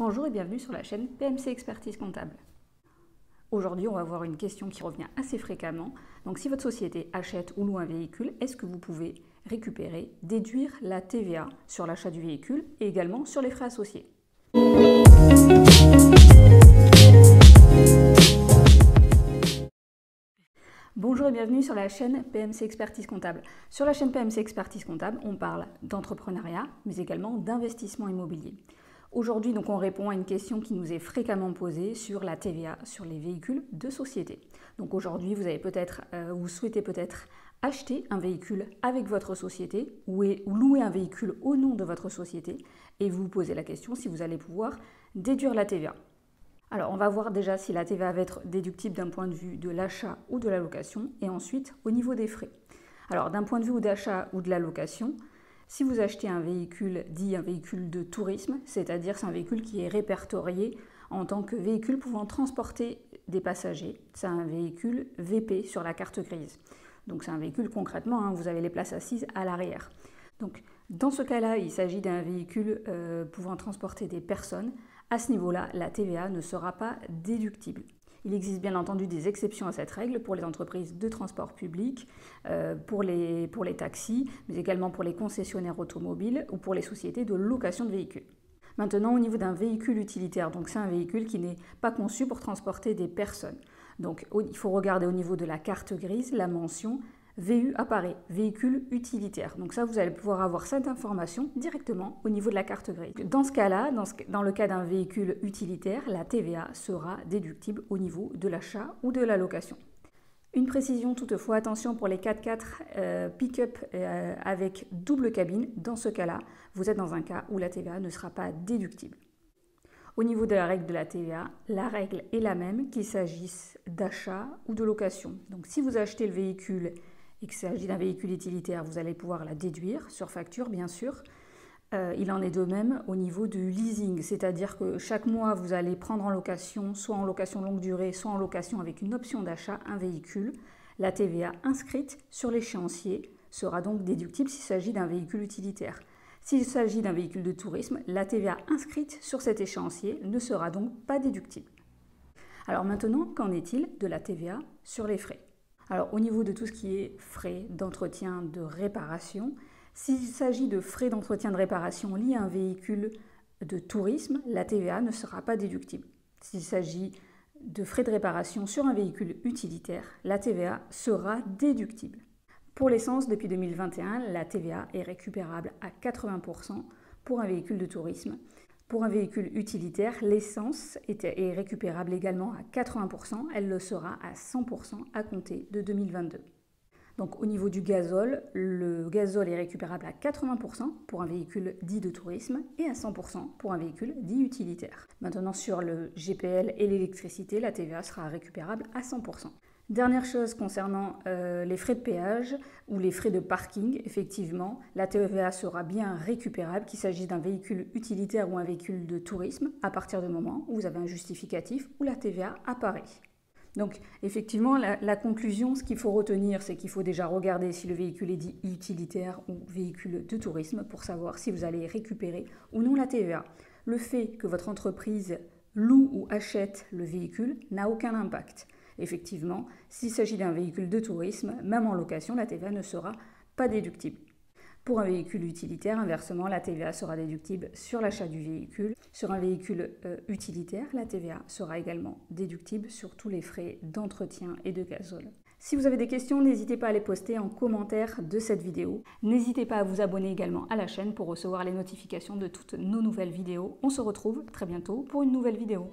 Bonjour et bienvenue sur la chaîne PMC Expertise Comptable. Aujourd'hui, on va voir une question qui revient assez fréquemment. Donc, si votre société achète ou loue un véhicule, est-ce que vous pouvez récupérer, déduire la TVA sur l'achat du véhicule et également sur les frais associés? Bonjour et bienvenue sur la chaîne PMC Expertise Comptable. Sur la chaîne PMC Expertise Comptable, on parle d'entrepreneuriat, mais également d'investissement immobilier. Aujourd'hui, donc, on répond à une question qui nous est fréquemment posée sur la TVA sur les véhicules de société. Donc aujourd'hui, vous souhaitez peut-être acheter un véhicule avec votre société ou louer un véhicule au nom de votre société et vous vous posez la question si vous allez pouvoir déduire la TVA. Alors, on va voir déjà si la TVA va être déductible d'un point de vue de l'achat ou de la location et ensuite au niveau des frais. Alors, d'un point de vue d'achat ou de la location, si vous achetez un véhicule dit un véhicule de tourisme, c'est-à-dire c'est un véhicule qui est répertorié en tant que véhicule pouvant transporter des passagers, c'est un véhicule VP sur la carte grise. Donc c'est un véhicule concrètement, vous avez les places assises à l'arrière. Donc dans ce cas-là, il s'agit d'un véhicule pouvant transporter des personnes. À ce niveau-là, la TVA ne sera pas déductible. Il existe bien entendu des exceptions à cette règle pour les entreprises de transport public, pour les taxis, mais également pour les concessionnaires automobiles ou pour les sociétés de location de véhicules. Maintenant, au niveau d'un véhicule utilitaire, donc c'est un véhicule qui n'est pas conçu pour transporter des personnes. Donc il faut regarder au niveau de la carte grise, la mention VU apparaît, véhicule utilitaire. Donc ça, vous allez pouvoir avoir cette information directement au niveau de la carte grise. Dans ce cas-là, dans le cas d'un véhicule utilitaire, la TVA sera déductible au niveau de l'achat ou de la location. Une précision toutefois, attention pour les 4x4 pick-up avec double cabine, dans ce cas-là, vous êtes dans un cas où la TVA ne sera pas déductible. Au niveau de la règle de la TVA, la règle est la même qu'il s'agisse d'achat ou de location. Donc si vous achetez le véhicule et qu'il s'agit d'un véhicule utilitaire, vous allez pouvoir la déduire sur facture, bien sûr. Il en est de même au niveau du leasing, c'est-à-dire que chaque mois, vous allez prendre en location, soit en location longue durée, soit en location avec une option d'achat, un véhicule. La TVA inscrite sur l'échéancier sera donc déductible s'il s'agit d'un véhicule utilitaire. S'il s'agit d'un véhicule de tourisme, la TVA inscrite sur cet échéancier ne sera donc pas déductible. Alors maintenant, qu'en est-il de la TVA sur les frais ? Alors au niveau de tout ce qui est frais d'entretien de réparation, s'il s'agit de frais d'entretien de réparation liés à un véhicule de tourisme, la TVA ne sera pas déductible. S'il s'agit de frais de réparation sur un véhicule utilitaire, la TVA sera déductible. Pour l'essence, depuis 2021, la TVA est récupérable à 80% pour un véhicule de tourisme. Pour un véhicule utilitaire, l'essence est récupérable également à 80%. Elle le sera à 100% à compter de 2022. Donc au niveau du gazole, le gazole est récupérable à 80% pour un véhicule dit de tourisme et à 100% pour un véhicule dit utilitaire. Maintenant sur le GPL et l'électricité, la TVA sera récupérable à 100%. Dernière chose concernant les frais de péage ou les frais de parking, effectivement, la TVA sera bien récupérable, qu'il s'agisse d'un véhicule utilitaire ou un véhicule de tourisme, à partir du moment où vous avez un justificatif où la TVA apparaît. Donc, effectivement, la conclusion, ce qu'il faut retenir, c'est qu'il faut déjà regarder si le véhicule est dit utilitaire ou véhicule de tourisme pour savoir si vous allez récupérer ou non la TVA. Le fait que votre entreprise loue ou achète le véhicule n'a aucun impact. Effectivement, s'il s'agit d'un véhicule de tourisme, même en location, la TVA ne sera pas déductible. Pour un véhicule utilitaire, inversement, la TVA sera déductible sur l'achat du véhicule. Sur un véhicule utilitaire, la TVA sera également déductible sur tous les frais d'entretien et de gazole. Si vous avez des questions, n'hésitez pas à les poster en commentaire de cette vidéo. N'hésitez pas à vous abonner également à la chaîne pour recevoir les notifications de toutes nos nouvelles vidéos. On se retrouve très bientôt pour une nouvelle vidéo.